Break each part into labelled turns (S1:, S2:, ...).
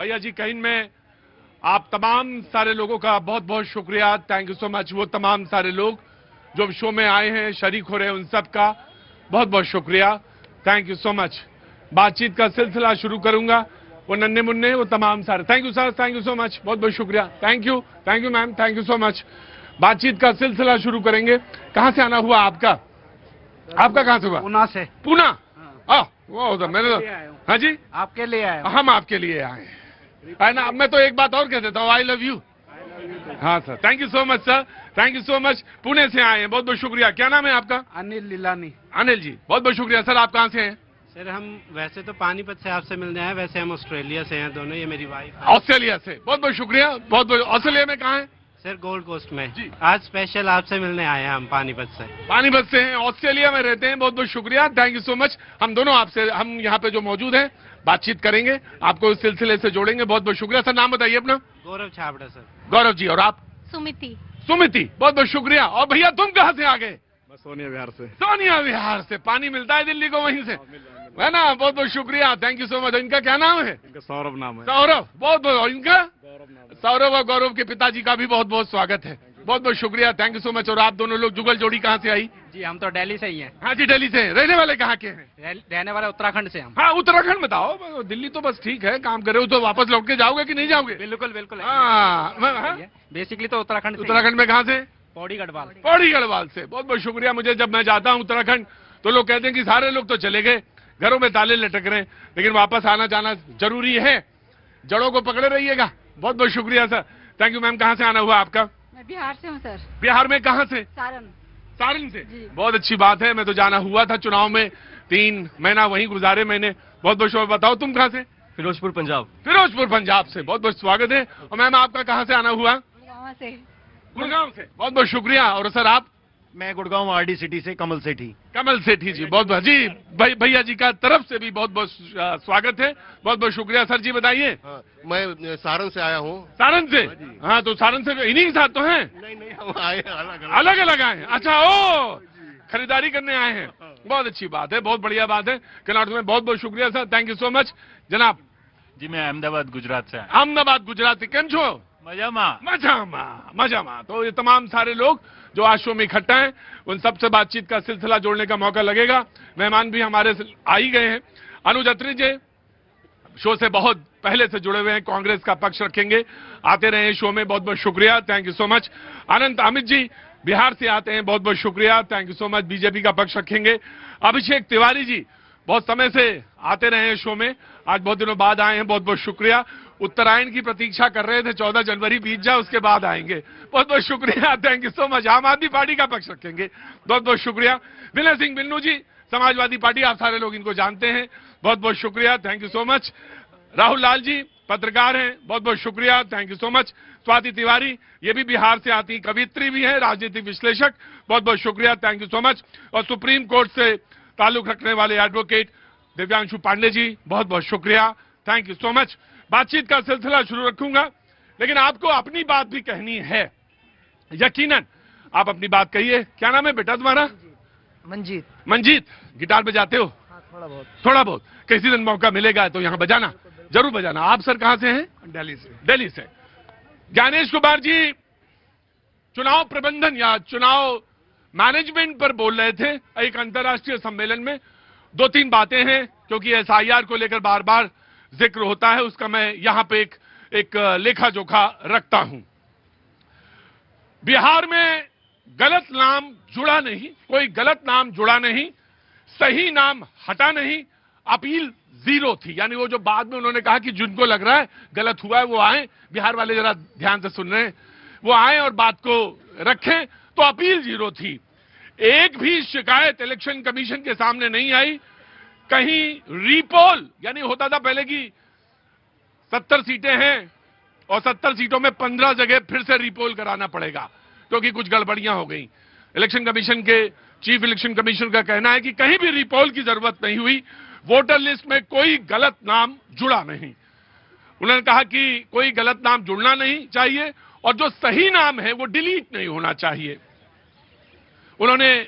S1: भैया जी कहीं में आप तमाम सारे लोगों का बहुत बहुत शुक्रिया, थैंक यू सो मच। वो तमाम सारे लोग जो शो में आए हैं, शरीक हो रहे हैं, उन सब का बहुत बहुत शुक्रिया, थैंक यू सो मच। बातचीत का सिलसिला शुरू करूंगा, वो नन्हे मुन्ने वो तमाम सारे, thank you sir, thank you so much, बहुत बहुत शुक्रिया, thank you ma'am, thank you so much. बातचीत का सिलसिला शुरू करेंगे। कहां से आना हुआ आपका? आपका कहां से हुआ?
S2: पूना से।
S1: पूना? वो उधर मैंने तो, हाँ जी,
S2: आपके लिए आए।
S1: हम आपके लिए आए है ना। मैं तो एक बात और कह देता हूँ, आई लव यू। हाँ sir, thank you so much sir, thank you so much. Pune से आए हैं, बहुत बहुत शुक्रिया। क्या नाम है आपका?
S2: अनिल लीलानी।
S1: अनिल जी, बहुत बहुत शुक्रिया। सर आप कहाँ से हैं?
S3: सर हम वैसे तो पानीपत से आपसे मिलने आए, वैसे हम ऑस्ट्रेलिया से हैं दोनों, ये मेरी वाइफ है।
S1: ऑस्ट्रेलिया से, बहुत बहुत शुक्रिया, बहुत बहुत। ऑस्ट्रेलिया में कहाँ है?
S3: सर गोल्ड कोस्ट में
S1: जी।
S3: आज स्पेशल आपसे मिलने आए हैं हम पानीपत से।
S1: पानीपत से हैं, ऑस्ट्रेलिया में रहते हैं, बहुत बहुत शुक्रिया, थैंक यू सो मच। हम दोनों आपसे, हम यहाँ पे जो मौजूद हैं बातचीत करेंगे, आपको इस सिलसिले से जोड़ेंगे, बहुत बहुत शुक्रिया। सर नाम बताइए अपना?
S3: गौरव छाबड़ा सर।
S1: गौरव जी, और आप?
S4: सुमिति।
S1: सुमिति, बहुत बहुत शुक्रिया। और भैया तुम कहाँ से आ गए?
S2: सोनिया विहार से।
S1: सोनिया विहार से। पानी मिलता है दिल्ली को वहीं से, है ना, बहुत बहुत शुक्रिया, थैंक यू सो मच। इनका क्या नाम है?
S2: इनका सौरभ नाम है।
S1: सौरभ, बहुत बहुत। और इनका?
S2: गौरव नाम है।
S1: सौरभ और गौरव के पिताजी का भी बहुत बहुत स्वागत है, बहुत बहुत शुक्रिया, थैंक यू सो मच। और आप दोनों लोग जुगल जोड़ी कहाँ से आई?
S2: जी हम तो दिल्ली से ही हैं।
S1: हाँ जी, दिल्ली से। रहने वाले कहाँ के हैं?
S2: रहने वाले उत्तराखंड से हम।
S1: हाँ, उत्तराखंड बताओ, दिल्ली तो बस ठीक है, काम करे हो तो वापस लौट के जाओगे कि नहीं जाओगे?
S2: बिल्कुल बिल्कुल।
S1: हाँ,
S2: बेसिकली तो उत्तराखंड से।
S1: उत्तराखंड में कहाँ से?
S2: पौड़ी गढ़वाल।
S1: पौड़ी गढ़वाल से, बहुत बहुत शुक्रिया। मुझे जब मैं जाता हूँ उत्तराखंड तो लोग कहते हैं कि सारे लोग तो चले गए, घरों में ताले लटक रहे हैं, लेकिन वापस आना जाना जरूरी है, जड़ों को पकड़े रहिएगा। बहुत बहुत शुक्रिया सर, थैंक यू मैम। कहाँ से आना हुआ आपका?
S4: मैं बिहार से हूँ सर।
S1: बिहार में कहाँ से?
S4: सारण।
S1: सारण से, बहुत अच्छी बात है। मैं तो जाना हुआ था चुनाव में, 3 महीना वहीं गुजारे मैंने, बहुत बहुत शुक्रिया। बताओ तुम कहाँ से?
S2: फिरोजपुर पंजाब।
S1: फिरोजपुर पंजाब से, बहुत बहुत स्वागत है। और मैम आपका कहाँ से आना हुआ?
S4: गुड़गांव से।
S1: गुड़गांव से, बहुत बहुत शुक्रिया। और सर आप?
S5: मैं गुड़गांव आरडी सिटी से कमल सेठी।
S1: कमल सेठी जी, बहुत बहुत जी, भैया जी का तरफ से भी बहुत बहुत स्वागत है, बहुत बहुत शुक्रिया। सर जी बताइए।
S5: हाँ, मैं सारण से आया हूँ।
S1: सारण से? हाँ, तो सारण से इन्हीं के साथ तो हैं?
S5: नहीं हम आए
S1: अलग अलग आए हैं। अच्छा, ओ खरीदारी करने आए हैं, बहुत अच्छी बात है, बहुत बढ़िया बात है। कनाट में बहुत बहुत शुक्रिया sir, thank you so much. जनाब?
S6: जी मैं अहमदाबाद गुजरात से।
S1: अहमदाबाद गुजरात से, केम छो? मजामा। तो ये तमाम सारे लोग जो आज शो में इकट्ठा हैं, उन सबसे बातचीत का सिलसिला जोड़ने का मौका लगेगा। मेहमान भी हमारे आ ही गए हैं। अनुज अत्री जी शो से बहुत पहले से जुड़े हुए हैं, कांग्रेस का पक्ष रखेंगे, आते रहे शो में, बहुत बहुत शुक्रिया, थैंक यू सो मच। अनंत अमित जी बिहार से आते हैं, बहुत बहुत शुक्रिया, thank you so much, BJP का पक्ष रखेंगे। अभिषेक तिवारी जी बहुत समय से आते रहे हैं शो में, आज बहुत दिनों बाद आए हैं, बहुत बहुत शुक्रिया। उत्तरायण की प्रतीक्षा कर रहे थे, 14 जनवरी बीत जाए उसके बाद आएंगे, बहुत बहुत शुक्रिया, थैंक यू सो मच। आम आदमी पार्टी का पक्ष रखेंगे, बहुत बहुत शुक्रिया। विनय सिंह बिन्नू जी समाजवादी पार्टी, आप सारे लोग इनको जानते हैं, बहुत बहुत शुक्रिया, thank you so much. Rahul Lal ji पत्रकार हैं, बहुत बहुत शुक्रिया, thank you so much. Swati Tiwari ये भी बिहार से आती, कवित्री भी है, राजनीतिक विश्लेषक, बहुत बहुत शुक्रिया, थैंक यू सो मच। और सुप्रीम कोर्ट से ताल्लुक रखने वाले एडवोकेट दिव्यांशु पांडे जी, बहुत बहुत शुक्रिया, थैंक यू सो मच। बातचीत का सिलसिला शुरू रखूंगा, लेकिन आपको अपनी बात भी कहनी है, यकीनन आप अपनी बात कहिए। क्या नाम है बेटा तुम्हारा?
S7: मंजीत।
S1: मंजीत, गिटार बजाते हो?
S7: हाँ,
S1: थोड़ा बहुत। किसी दिन मौका मिलेगा तो यहाँ बजाना, जरूर बजाना। आप सर कहाँ से हैं?
S2: दिल्ली से।
S1: दिल्ली से। ज्ञानेश कुमार जी चुनाव प्रबंधन या चुनाव मैनेजमेंट पर बोल रहे थे एक अंतर्राष्ट्रीय सम्मेलन में। 2-3 बातें हैं, क्योंकि एसआईआर को लेकर बार बार जिक्र होता है, उसका मैं यहां पे एक लेखा जोखा रखता हूं। बिहार में गलत नाम जुड़ा नहीं, कोई गलत नाम जुड़ा नहीं, सही नाम हटा नहीं, अपील 0 थी। यानी वो जो बाद में उन्होंने कहा कि जिनको लग रहा है गलत हुआ है वो आए, बिहार वाले जरा ध्यान से सुन रहे हैं, वो आए और बात को रखें, तो अपील 0 थी। एक भी शिकायत इलेक्शन कमीशन के सामने नहीं आई। कहीं रीपोल, यानी होता था पहले की 70 सीटें हैं और 70 सीटों में 15 जगह फिर से रीपोल कराना पड़ेगा क्योंकि कुछ गड़बड़ियां हो गई। इलेक्शन कमीशन के चीफ इलेक्शन कमिश्नर का कहना है कि कहीं भी रीपोल की जरूरत नहीं हुई, वोटर लिस्ट में कोई गलत नाम जुड़ा नहीं। उन्होंने कहा कि कोई गलत नाम जुड़ना नहीं चाहिए और जो सही नाम है वो डिलीट नहीं होना चाहिए। उन्होंने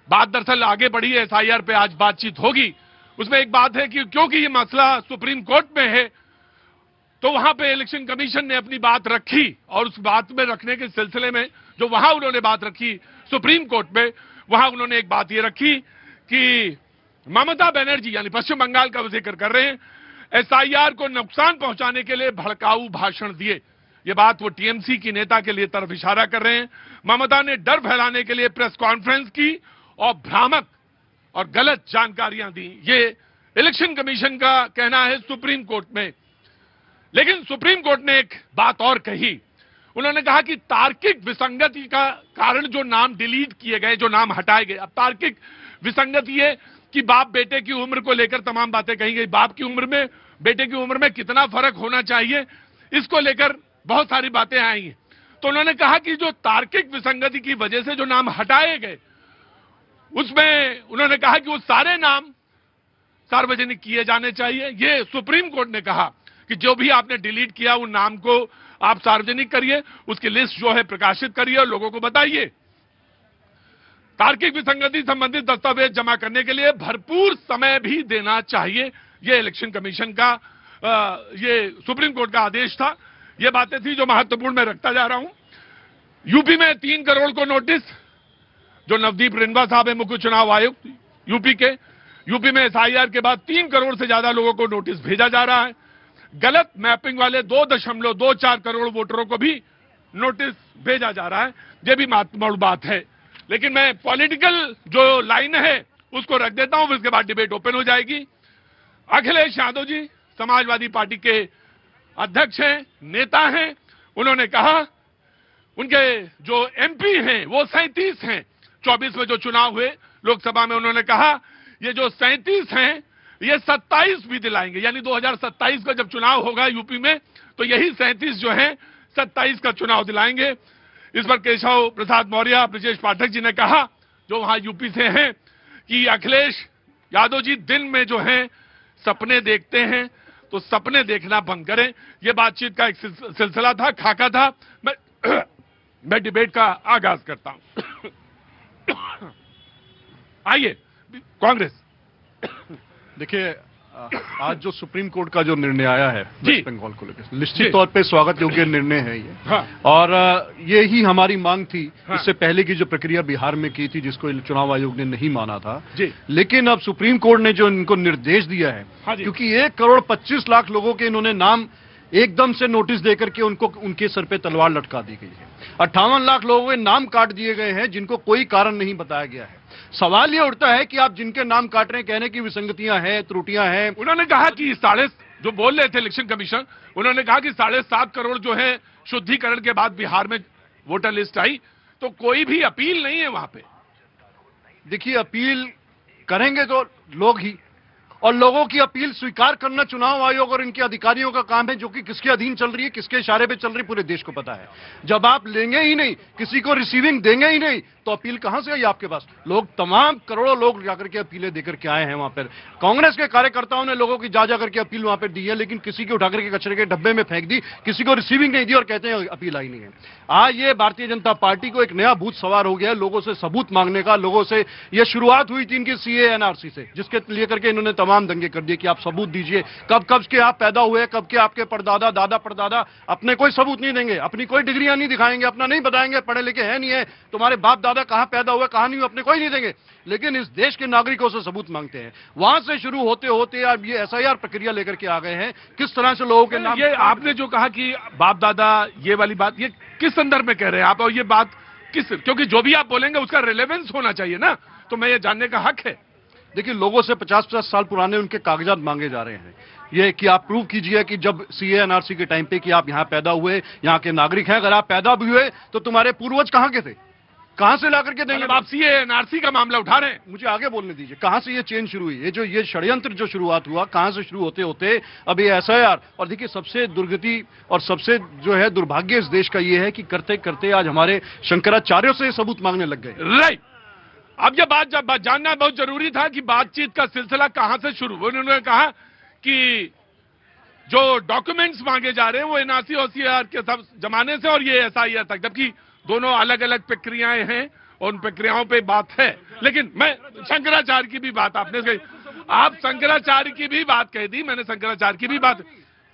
S1: बात दरअसल आगे बढ़ी है, एसआईआर पे आज बातचीत होगी। उसमें एक बात है कि क्योंकि ये मसला सुप्रीम कोर्ट में है, तो वहां पे इलेक्शन कमीशन ने अपनी बात रखी और उस बात में रखने के सिलसिले में जो वहां उन्होंने बात रखी सुप्रीम कोर्ट में, वहां उन्होंने एक बात ये रखी कि ममता बनर्जी यानी पश्चिम बंगाल का जिक्र कर रहे हैं, एसआईआर को नुकसान पहुंचाने के लिए भड़काऊ भाषण दिए। ये बात वो टीएमसी की नेता के लिए तरफ इशारा कर रहे हैं। ममता ने डर फैलाने के लिए प्रेस कॉन्फ्रेंस की और भ्रामक और गलत जानकारियां दी, ये इलेक्शन कमीशन का कहना है सुप्रीम कोर्ट में। लेकिन सुप्रीम कोर्ट ने एक बात और कही, उन्होंने कहा कि तार्किक विसंगति का कारण जो नाम डिलीट किए गए, जो नाम हटाए गए, अब तार्किक विसंगति है कि बाप बेटे की उम्र को लेकर तमाम बातें कही गई। बाप की उम्र में बेटे की उम्र में कितना फर्क होना चाहिए, इसको लेकर बहुत सारी बातें आई हैं। तो उन्होंने कहा कि जो तार्किक विसंगति की वजह से जो नाम हटाए गए, उसमें उन्होंने कहा कि वो सारे नाम सार्वजनिक किए जाने चाहिए। ये सुप्रीम कोर्ट ने कहा कि जो भी आपने डिलीट किया उन नाम को आप सार्वजनिक करिए, उसकी लिस्ट जो है प्रकाशित करिए और लोगों को बताइए। तार्किक विसंगति संबंधित दस्तावेज जमा करने के लिए भरपूर समय भी देना चाहिए। ये इलेक्शन कमीशन का ये सुप्रीम कोर्ट का आदेश था। ये बातें थी जो महत्वपूर्ण मैं रखता जा रहा हूं। यूपी में 3 करोड़ को नोटिस, जो नवदीप रिंवा साहब है मुख्य चुनाव आयुक्त यूपी के, यूपी में एसआईआर के बाद 3 करोड़ से ज्यादा लोगों को नोटिस भेजा जा रहा है। गलत मैपिंग वाले 2.24 करोड़ वोटरों को भी नोटिस भेजा जा रहा है। ये भी महत्वपूर्ण बात है। लेकिन मैं पॉलिटिकल जो लाइन है उसको रख देता हूं, उसके बाद डिबेट ओपन हो जाएगी। अखिलेश यादव जी समाजवादी पार्टी के अध्यक्ष हैं, नेता हैं। उन्होंने कहा उनके जो एमपी हैं वो 37 हैं। 24 में जो चुनाव हुए लोकसभा में, उन्होंने कहा ये जो 37 हैं ये 27 भी दिलाएंगे, यानी 2027 का जब चुनाव होगा यूपी में तो यही 37 जो हैं 27 का चुनाव दिलाएंगे। इस पर केशव प्रसाद मौर्य, ब्रजेश पाठक जी ने कहा जो वहां यूपी से हैं कि अखिलेश यादव जी दिन में जो हैं सपने देखते हैं, तो सपने देखना बंद करें। यह बातचीत का एक सिलसिला था, खाका था। मैं डिबेट का आगाज करता हूं। आइए कांग्रेस।
S4: देखिए, आज जो सुप्रीम कोर्ट का जो निर्णय आया है वेस्ट बंगाल को लेकर, निश्चित तौर पे स्वागत योग्य निर्णय है ये।
S1: हाँ।
S4: और ये ही हमारी मांग थी। हाँ। इससे पहले की जो प्रक्रिया बिहार में की थी, जिसको चुनाव आयोग ने नहीं माना था जी। लेकिन अब सुप्रीम कोर्ट ने जो इनको निर्देश दिया है, हाँ, क्योंकि 1 करोड़ 25 लाख लोगों के इन्होंने नाम एकदम से नोटिस देकर के उनको उनके सर पे तलवार लटका दी गई है। 58 लाख लोगों के नाम काट दिए गए हैं जिनको कोई कारण नहीं बताया गया है। सवाल ये उठता है कि आप जिनके नाम काट रहे हैं, कहने की विसंगतियां हैं, त्रुटियां हैं।
S1: उन्होंने कहा कि जो बोल रहे थे इलेक्शन कमीशन, उन्होंने कहा कि 7.5 करोड़ जो है शुद्धिकरण के बाद बिहार में वोटर लिस्ट आई, तो कोई भी अपील नहीं है वहां पे।
S4: देखिए, अपील करेंगे तो लोग ही, और लोगों की अपील स्वीकार करना चुनाव आयोग और इनके अधिकारियों का काम है, जो कि किसके अधीन चल रही है, किसके इशारे पे चल रही है, पूरे देश को पता है। जब आप लेंगे ही नहीं, किसी को रिसीविंग देंगे ही नहीं, तो अपील कहां से आई आपके पास? लोग, तमाम करोड़ों लोग जाकर के अपीलें देकर के आए हैं वहां पर। कांग्रेस के कार्यकर्ताओं ने लोगों की जा जाकर के अपील वहां पर दी है, लेकिन किसी को उठाकर के कचरे के डब्बे में फेंक दी, किसी को रिसीविंग नहीं दी और कहते हैं अपील आई नहीं है। आज ये भारतीय जनता पार्टी को एक नया भूत सवार हो गया है, लोगों से सबूत मांगने का। लोगों से ये शुरुआत हुई थी इनकी सीए एनआरसी से, जिसके लेकर के इन्होंने तमाम दंगे कर दिए कि आप सबूत दीजिए, कब के आप पैदा हुए, कब के आपके परदादा, दादा परदादा। अपने कोई सबूत नहीं देंगे, अपनी कोई डिग्रियां नहीं दिखाएंगे, अपना नहीं बताएंगे पढ़े लिखे है नहीं है, तुम्हारे बाप दादा कहां पैदा हुए, कहां नहीं हुए, अपने कोई नहीं देंगे। लेकिन इस देश के नागरिकों से सबूत मांगते हैं। वहां से शुरू होते होते अब ये एसआईआर प्रक्रिया लेकर के आ गए हैं। किस तरह से लोगों के नाम,
S1: ये आपने जो कहा कि बाप दादा, ये वाली बात, ये किस संदर्भ में कह रहे हैं आप? और ये बात किस, क्योंकि जो भी आप बोलेंगे उसका रिलेवेंस होना चाहिए ना, तो मैं ये जानने का हक है।
S4: देखिए, लोगों से 50-50 साल पुराने उनके कागजात मांगे जा रहे हैं। ये कि आप प्रूव कीजिए कि जब सीए एनआरसी के टाइम पे कि आप यहां पैदा हुए, यहां के नागरिक हैं। अगर आप पैदा भी हुए तो तुम्हारे पूर्वज कहां के थे, कहां से लाकर के देंगे?
S1: आप सीए एनआरसी का मामला उठा रहे हैं,
S4: मुझे आगे बोलने दीजिए। कहां से ये चेंज शुरू हुई, ये षड्यंत्र जो शुरुआत हुआ, कहां से शुरू होते होते अब ये एसआईआर। और देखिए, सबसे दुर्गति और सबसे जो है दुर्भाग्य इस देश का ये है कि करते करते आज हमारे शंकराचार्यों से सबूत मांगने लग गए।
S1: राइट। अब ये बात जानना बहुत जरूरी था कि बातचीत का सिलसिला कहां से शुरू। उन्होंने कहा कि जो डॉक्यूमेंट्स मांगे जा रहे हैं वो एनआरसी और सीआर के सब जमाने से और ये एसआईआर तक, जबकि दोनों अलग अलग प्रक्रियाएं हैं और उन प्रक्रियाओं पे बात है। लेकिन मैं शंकराचार्य की भी बात आपने कही, आप शंकराचार्य की भी बात कह दी, मैंने शंकराचार्य की भी बात।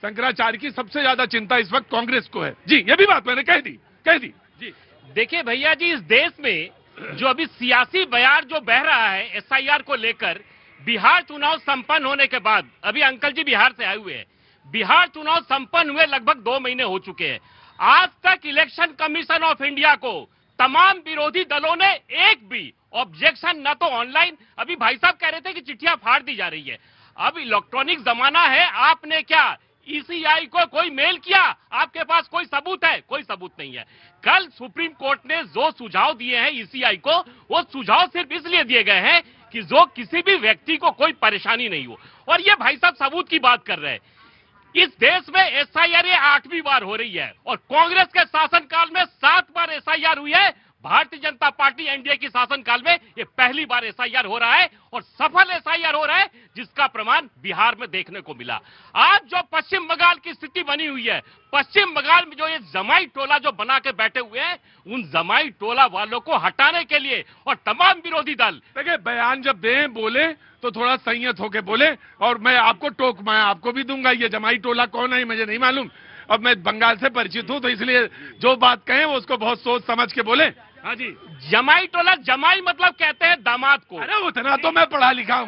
S1: शंकराचार्य की सबसे ज्यादा चिंता इस वक्त कांग्रेस को है। जी, ये भी बात मैंने कह दी जी।
S7: देखिए भैया जी, इस देश में जो अभी सियासी बयार जो बह रहा है एसआईआर को लेकर, बिहार चुनाव संपन्न होने के बाद, अभी अंकल जी बिहार से आए हुए हैं, बिहार चुनाव संपन्न हुए लगभग 2 महीने हो चुके हैं। आज तक इलेक्शन कमीशन ऑफ इंडिया को तमाम विरोधी दलों ने एक भी ऑब्जेक्शन, न तो ऑनलाइन, अभी भाई साहब कह रहे थे कि चिट्ठियां फाड़ दी जा रही है, अब इलेक्ट्रॉनिक जमाना है, आपने क्या ईसीआई को कोई मेल किया? आपके पास कोई सबूत है? कोई सबूत नहीं है। कल सुप्रीम कोर्ट ने जो सुझाव दिए हैं ईसीआई को, वो सुझाव सिर्फ इसलिए दिए गए हैं कि जो किसी भी व्यक्ति को कोई परेशानी नहीं हो। और ये भाई साहब सबूत की बात कर रहे हैं। इस देश में एसआईआर 8वीं बार हो रही है और कांग्रेस के शासनकाल में 7 बार एसआईआर हुई है। भारतीय जनता पार्टी एनडीए की शासनकाल में ये पहली बार एसआईआर हो रहा है और सफल एसआईआर हो रहा है, जिसका प्रमाण बिहार में देखने को मिला। आज जो पश्चिम बंगाल की स्थिति बनी हुई है, पश्चिम बंगाल में जो ये जमाई टोला जो बना के बैठे हुए हैं, उन जमाई टोला वालों को हटाने के लिए और तमाम विरोधी दल,
S1: देखिए बयान जब दें बोले तो थोड़ा संयत होके बोले, और मैं आपको भी दूंगा। ये जमाई टोला कौन है मुझे नहीं मालूम, अब मैं बंगाल से परिचित हूं, तो इसलिए जो बात कहें वो उसको बहुत सोच समझ के बोले। हाँ जी,
S7: जमाई टोला, जमाई मतलब कहते हैं दामाद को।
S1: अरे उतना तो मैं पढ़ा लिखा हूं,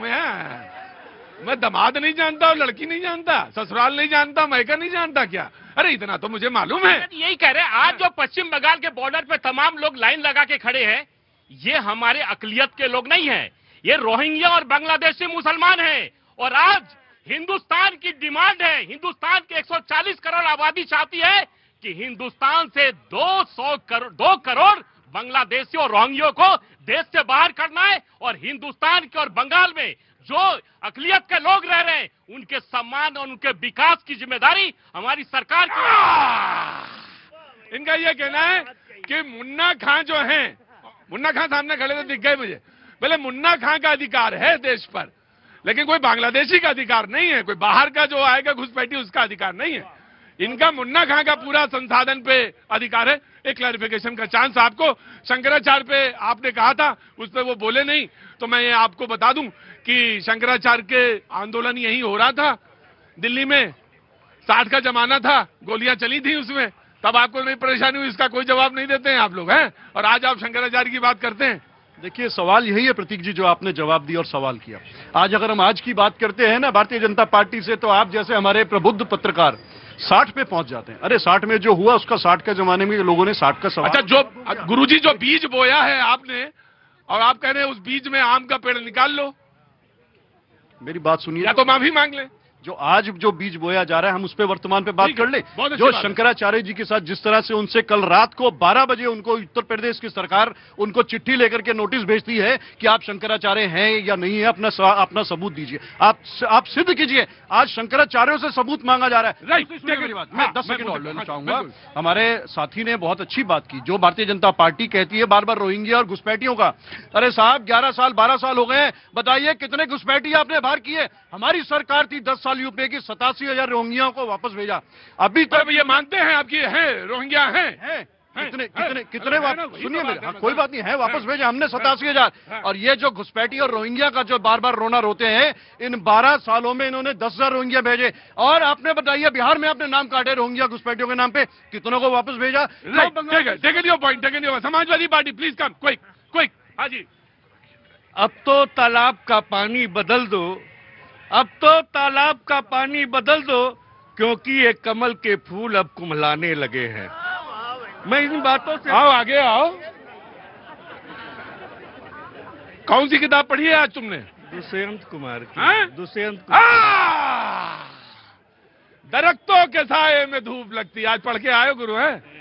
S1: मैं दामाद नहीं जानता और लड़की नहीं जानता, ससुराल नहीं जानता, मैका नहीं जानता क्या? अरे इतना तो मुझे मालूम है।
S7: यही कह रहे हैं, आज जो पश्चिम बंगाल के बॉर्डर पे तमाम लोग लाइन लगा के खड़े हैं, ये हमारे अकलियत के लोग नहीं है, ये रोहिंग्या और बांग्लादेशी मुसलमान हैं। और आज हिंदुस्तान की डिमांड है, हिंदुस्तान की 140 करोड़ आबादी चाहती है कि हिंदुस्तान से 2 करोड़ बांग्लादेशियों और रोहिंग्यों को देश से बाहर करना है और हिंदुस्तान के और बंगाल में जो अकलियत के लोग रह रहे हैं, उनके सम्मान और उनके विकास की जिम्मेदारी हमारी सरकार की है।
S1: इनका यह कहना है कि मुन्ना खां जो हैं, मुन्ना खां सामने खड़े थे, दिख गए मुझे, बोले मुन्ना खां का अधिकार है देश पर, लेकिन कोई बांग्लादेशी का अधिकार नहीं है, कोई बाहर का जो आएगा घुसपैठी उसका अधिकार नहीं है। इनका मुन्ना खां का पूरा संसाधन पे अधिकार है। एक क्लैरिफिकेशन का चांस आपको, शंकराचार्य पे आपने कहा था, उस पर वो बोले नहीं, तो मैं ये आपको बता दूं कि शंकराचार्य के आंदोलन यही हो रहा था दिल्ली में, 60 का जमाना था, गोलियां चली थी उसमें, तब आपको नहीं परेशानी हुई? इसका कोई जवाब नहीं देते हैं आप लोग, हैं? और आज आप शंकराचार्य की बात करते हैं।
S4: देखिए सवाल यही है प्रतीक जी, जो आपने जवाब दिया और सवाल किया। आज अगर हम आज की बात करते हैं ना भारतीय जनता पार्टी से, तो आप जैसे हमारे प्रबुद्ध पत्रकार 60 पे पहुंच जाते हैं। अरे 60 में जो हुआ उसका 60 के जमाने में लोगों ने 60 का सवाल।
S1: अच्छा, जो गुरुजी जो बीज बोया है आपने, और आप कह रहे हैं उस बीज में आम का पेड़ निकाल लो,
S4: मेरी बात सुनिए,
S1: या तो माफी मांग ले।
S4: जो आज जो बीज बोया जा रहा है हम उस पर वर्तमान पे बात कर ले। जो शंकराचार्य जी के साथ जिस तरह से उनसे कल रात को 12 बजे उनको उत्तर प्रदेश की सरकार उनको चिट्ठी लेकर के नोटिस भेजती है कि आप शंकराचार्य हैं या नहीं है, अपना सबूत दीजिए, आप सिद्ध कीजिए। आज शंकराचार्यों से सबूत मांगा जा रहा है।
S1: राइट,
S4: मैं 10 सेकंड और लेना चाहूंगा। हमारे साथी ने बहुत अच्छी बात की, जो भारतीय जनता पार्टी कहती है बार बार रोहिंग्या और घुसपैठियों का। अरे साहब 11 साल 12 साल हो गए, बताइए कितने घुसपैठी आपने बाहर किए? हमारी सरकार थी 10 साल यूपी की, 87,000 रोहिंग्या को वापस भेजा। अभी तक
S1: ये मानते हैं आपकी है रोहिंग्या हैं?
S4: कितने वापस, सुनिए मेरे, कोई बात नहीं है, वापस भेजा हमने 87,000। और ये जो घुसपैठी और रोहिंग्या का जो बार बार रोना रोते हैं, इन 12 सालों में इन्होंने 10,000 रोहिंग्या भेजे। और आपने बताइए बिहार में आपने नाम काटे रोहिंग्या घुसपैठियों के नाम पे, कितनों को वापस भेजा?
S1: Samajwadi party please come quick. हाँ जी,
S8: अब तो तालाब का पानी बदल दो, अब तो तालाब का पानी बदल दो, क्योंकि ये कमल के फूल अब कुम्हलाने लगे हैं। मैं इन बातों से
S1: आओ आगे आओ। कौन सी किताब पढ़ी है आज तुमने?
S8: दुष्यंत कुमार की।
S1: हाँ?
S8: दुष्यंत कुमार।
S1: दरख्तों के साये में धूप लगती, आज पढ़ के आयो गुरु है।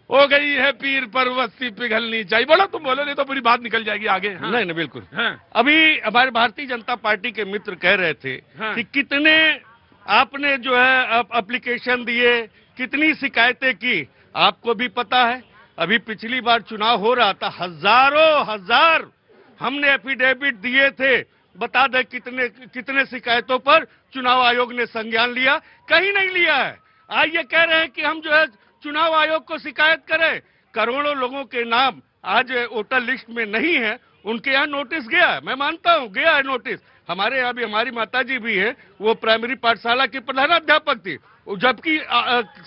S1: हो गई है पीर पर वस्ती पिघलनी चाहिए। बोलो, तुम बोलो, नहीं तो पूरी बात निकल जाएगी आगे। हाँ?
S8: नहीं बिल्कुल।
S1: हाँ?
S8: अभी हमारे भारतीय जनता पार्टी के मित्र कह रहे थे
S1: हाँ?
S8: कि कितने आपने जो है एप्लीकेशन दिए, कितनी शिकायतें की। आपको भी पता है, अभी पिछली बार चुनाव हो रहा था, हजार हमने एफिडेविट दिए थे। बता दे कितने शिकायतों पर चुनाव आयोग ने संज्ञान लिया? कहीं नहीं लिया है। आज ये कह रहे हैं कि हम जो है चुनाव आयोग को शिकायत करें। करोड़ों लोगों के नाम आज वोटर लिस्ट में नहीं है, उनके यहाँ नोटिस गया है, मैं मानता हूँ गया है नोटिस। हमारे यहाँ भी हमारी माताजी भी है, वो प्राइमरी पाठशाला की प्रधानाध्यापक थी, जबकि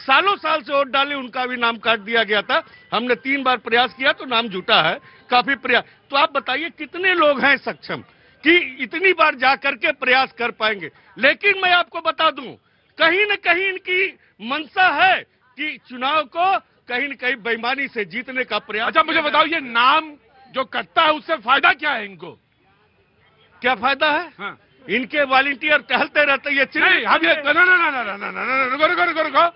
S8: सालों साल से वोट डाले उनका भी नाम काट दिया गया था। हमने 3 बार प्रयास किया तो नाम जुटा है, काफी प्रयास। तो आप बताइए कितने लोग हैं सक्षम कि इतनी बार जा करके प्रयास कर पाएंगे। लेकिन मैं आपको बता दूं, कहीं न कहीं इनकी मंशा है कि चुनाव को कहीं न कहीं बेईमानी से जीतने का प्रयास।
S1: अच्छा मुझे बताओ, ये नाम जो कटता है उससे फायदा क्या है इनको?
S8: क्या फायदा है?
S1: हाँ।
S8: इनके वॉलंटियर टहलते रहते, ये
S1: नहीं, हम ये रुको,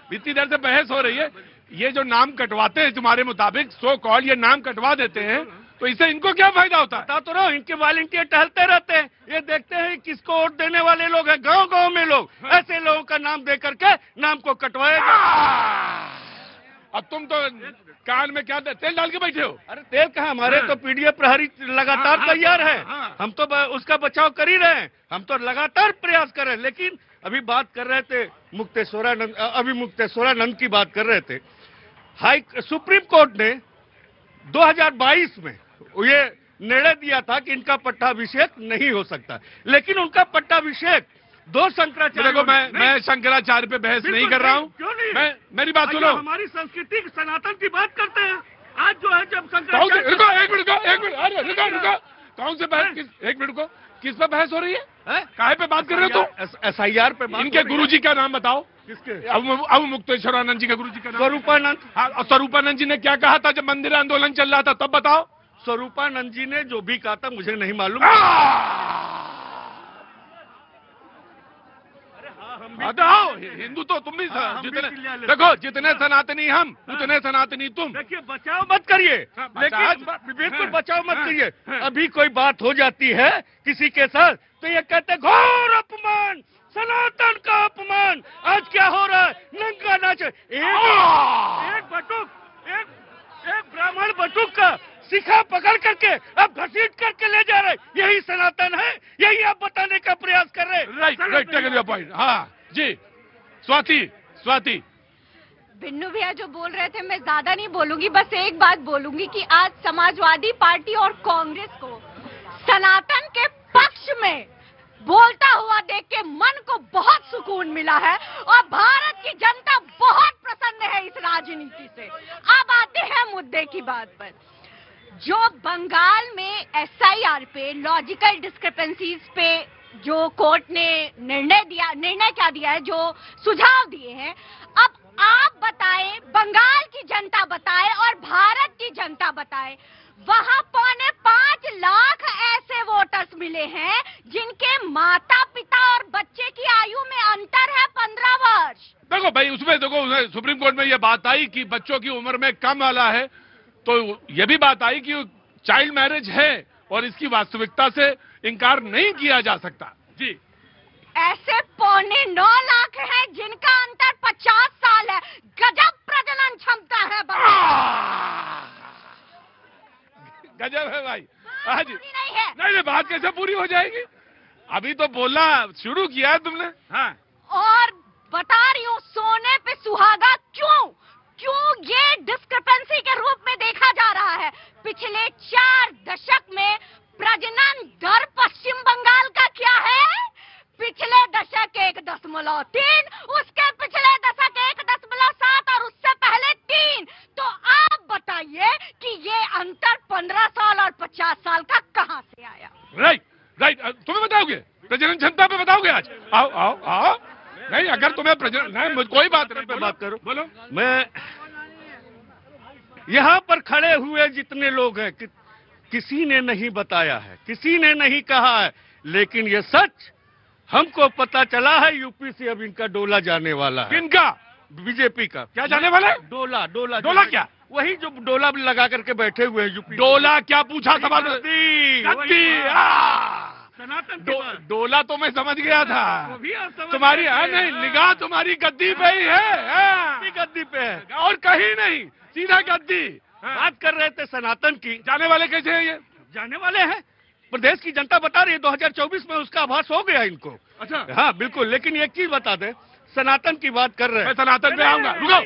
S1: इतनी देर से बहस हो रही है। ये जो नाम कटवाते हैं तुम्हारे मुताबिक, सो कॉल ये नाम कटवा देते हैं, तो इससे इनको क्या फायदा होता है?
S8: बता तो रहा हूं, इनके वॉलंटियर टहलते रहते हैं, ये देखते हैं किसको वोट देने वाले लोग हैं, गांव गांव में लोग, ऐसे लोगों का नाम दे करके नाम को कटवाएगा।
S1: अब तुम तो कान में क्या तेल डाल के बैठे हो?
S8: अरे तेल कहाँ, हमारे तो पीडीएफ प्रहरी लगातार तैयार है, हम तो उसका बचाव कर ही रहे हैं, हम तो लगातार प्रयास कर रहे हैं। लेकिन अभी बात कर रहे थे मुक्तेश्वरानंद की बात कर रहे थे। सुप्रीम कोर्ट ने 2022 में ये निर्णय दिया था कि इनका पट्टाभिषेक नहीं हो सकता, लेकिन उनका पट्टाभिषेक 2 शंकराचार्य।
S1: देखो मैं शंकराचार्य पे बहस नहीं कर रहा हूँ।
S8: क्यों नहीं?
S1: मेरी बात सुनो।
S8: हमारी संस्कृति सनातन की बात करते हैं। आज जो है जब
S1: एक मिनट, अरे रुको, कौन से बहस? एक मिनट को, किस पे बहस हो रही है? काहे पे बात कर रहे हो तुम?
S8: SIR पे।
S1: इनके गुरुजी का नाम बताओ।
S8: किसके?
S1: अब मुक्तेश्वरानंद जी के गुरुजी का नाम।
S8: स्वरूपानंद।
S1: हाँ, स्वरूपानंद जी ने क्या कहा था जब मंदिर आंदोलन चल रहा था, तब बताओ।
S8: स्वरूपानंद जी ने जो भी कहा था मुझे नहीं मालूम।
S1: बताओ, हिंदू तो तुम भी देखो, जितने सनातनी हम उतने सनातनी तुम।
S8: देखिए, बचाव मत करिए, लेकिन बिल्कुल बचाव मत करिए। अभी कोई बात हो जाती है किसी के साथ तो ये कहते घोर अपमान, सनातन का अपमान। आज क्या हो रहा है? नंगा नाच। एक ब्राह्मण बटुक का शिखा पकड़ करके अब घसीट करके ले जा रहे, यही सनातन है, यही आप बताने का प्रयास कर रहे हैं।
S1: Right, take your point. हाँ जी, स्वाति
S9: बिन्नू भैया जो बोल रहे थे, मैं ज्यादा नहीं बोलूंगी, बस एक बात बोलूंगी कि आज समाजवादी पार्टी और कांग्रेस को सनातन के पक्ष में बोलता हुआ देख के मन को बहुत सुकून मिला है और भारत की जनता बहुत प्रसन्न है इस राजनीति से। अब आते हैं मुद्दे की बात पर। जो बंगाल में SIR पे लॉजिकल डिस्क्रिपेंसीज पे जो कोर्ट ने निर्णय क्या दिया है, जो सुझाव दिए हैं, अब आप बताएं, बंगाल की जनता बताए और भारत की जनता बताए, वहां 5.25 लाख ऐसे वोटर्स मिले हैं जिनके माता पिता और बच्चे की आयु में अंतर है 15 वर्ष।
S1: देखो भाई, उसमें सुप्रीम कोर्ट में यह बात आई कि बच्चों की उम्र में कम वाला है, तो यह भी बात आई कि चाइल्ड मैरिज है और इसकी वास्तविकता से इनकार नहीं किया जा सकता। जी,
S9: ऐसे 9.25 लाख हैं जिनका अंतर 50 साल है। गजब प्रजनन क्षमता है।
S1: गजब है भाई। आज
S9: नहीं है।
S1: नहीं, बात कैसे पूरी हो जाएगी? अभी तो बोलना शुरू किया है तुमने। हाँ,
S9: और बता रही हूँ, सोने पे सुहागा क्यों ये डिस्क्रिपेंसी के रूप में देखा जा रहा है। पिछले 4 दशक में प्रजनन दर पश्चिम बंगाल का क्या है? पिछले दशक 1.3, उसके पिछले दशक 1.7 और उससे पहले 3। तो आप बताइए कि ये अंतर 15 साल और 50 साल का कहां से आया?
S1: राइट, तुम्हें बताओगे? प्रजनन क्षमता पे बताओगे आज? आओ। नहीं, अगर तुम्हें प्रजनन नहीं, कोई बात नहीं,
S8: बात करो।
S1: बोलो।
S8: मैं यहाँ पर खड़े हुए जितने लोग हैं, किसी ने नहीं बताया है, किसी ने नहीं कहा है, लेकिन ये सच हमको पता चला है। यूपी से अब इनका डोला जाने वाला है।
S1: किनका?
S8: बीजेपी का।
S1: क्या जाने वाला है?
S8: डोला क्या? वही जो डोला लगा करके बैठे हुए हैं यूपी।
S1: डोला क्या पूछा? सवाल गद्दी।
S8: सनातन
S1: डोला तो मैं समझ गया था, तुम्हारी नहीं, निगाह तुम्हारी गद्दी पे ही है।
S8: गद्दी पे है
S1: और कहीं नहीं, सीधा गद्दी।
S8: बात कर रहे थे सनातन की।
S1: जाने वाले कैसे हैं ये?
S8: जाने वाले हैं, प्रदेश की जनता बता रही है। 2024 में उसका आभास हो गया इनको।
S1: अच्छा,
S8: हाँ बिल्कुल। लेकिन एक चीज बता दे, सनातन की बात कर रहे हैं।
S1: मैं सनातन पे आऊंगा। रुको,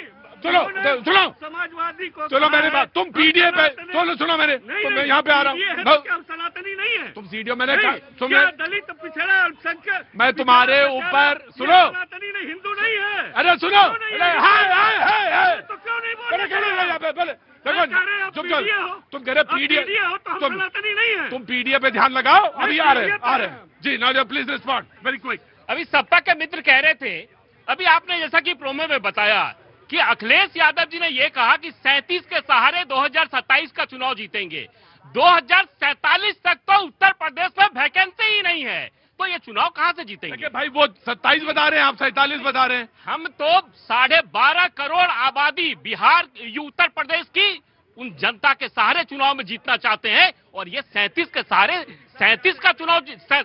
S1: सुनो सुनो
S8: समाजवादी को
S1: सुनो मेरी बात, तुम पीडीए पे सुनो मेरे,
S8: नहीं,
S1: मैं यहाँ पे आ रहा
S8: पीडीए है
S1: हूँ,
S8: तो क्या सनातनी नहीं है?
S1: तुम सीडीओ मैंने
S8: नहीं,
S1: कहा
S8: क्या दलित पिछड़ा अल्पसंख्यक
S1: मैं तुम्हारे ऊपर सुनो,
S8: सनातनी नहीं, हिंदू नहीं है?
S1: अरे सुनो,
S8: क्यों नहीं
S1: अरे
S8: है?
S1: हाय
S8: तो क्यों नहीं
S1: बोले
S8: बोल
S1: तुम कह रहे पीडीए
S8: हो तो हम सनातनी नहीं है?
S1: तुम पीडीए पे ध्यान लगाओ, अभी आ रहे हैं जी। Now please respond very quick.
S7: अभी सपा के मित्र कह रहे थे, अभी आपने जैसा कि प्रोमो में बताया कि अखिलेश यादव जी ने यह कहा कि 37 के सहारे 2027 का चुनाव जीतेंगे। 2047 तक तो उत्तर प्रदेश में वैकेंसी ही नहीं है, तो ये चुनाव कहां से जीतेंगे?
S1: भाई वो 27 बता रहे हैं, आप 47 बता रहे हैं।
S7: हम तो 12.5 करोड़ आबादी बिहार उत्तर प्रदेश की उन जनता के सहारे चुनाव में जीतना चाहते हैं, और ये 37 के सहारे 37 का चुनाव